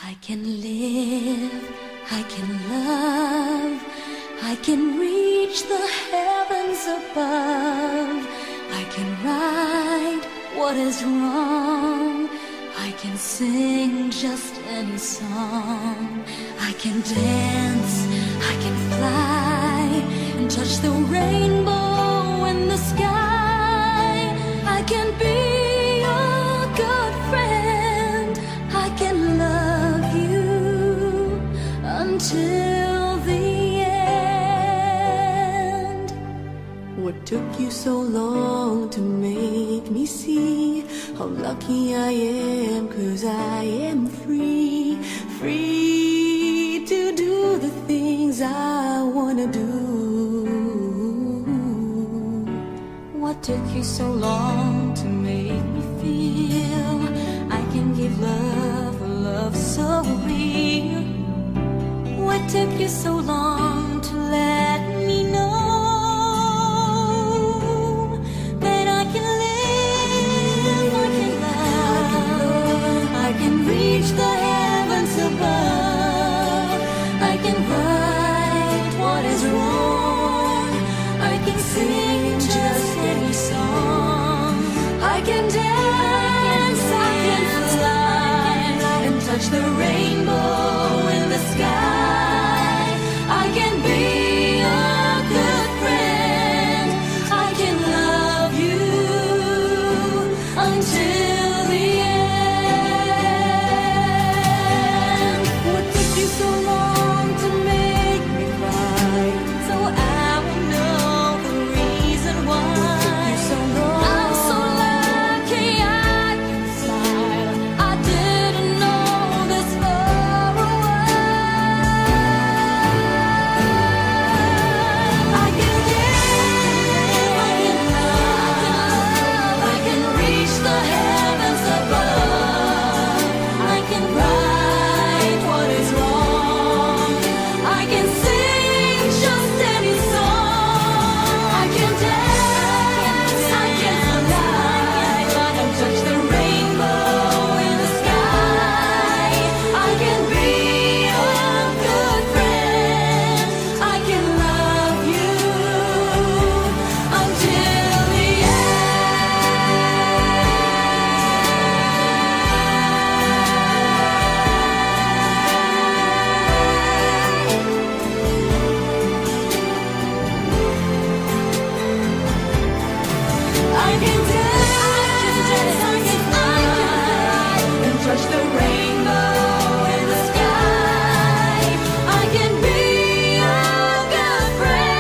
I can live, I can love, I can reach the heavens above. I can right what is wrong, I can sing just any song. I can dance, I can fly, and touch the rainbow in the sky. I can be your good friend, I can love you until the end. What took you so long to make me see how lucky I am? 'Cause I am free, free to do the things I wanna do. What took you so long to make me feel I can give love, a love so real? What took you so long to let me know that I can live, I can love, I can reach the heavens above. I can right what is wrong, I can sing just any song. I can dance, I can fly, and touch the rainbow in the sky. I can be a good friend, I can love you until the end. What took you so long to make me cry? So I will know the reason why. So I'm so lucky I can smile. I didn't know this for a while. I can live, I can love, I can reach the heavens above. I can right what is wrong, I can sing just any song. I can dance, I can fly, and touch the rainbow in the sky. I can be a good friend, I can love you until the I can dance, I can fly, and touch the rainbow in the sky. I can be a good friend,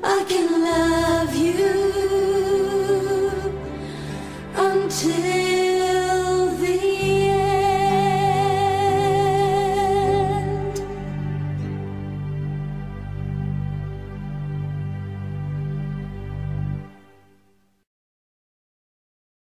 I can love you until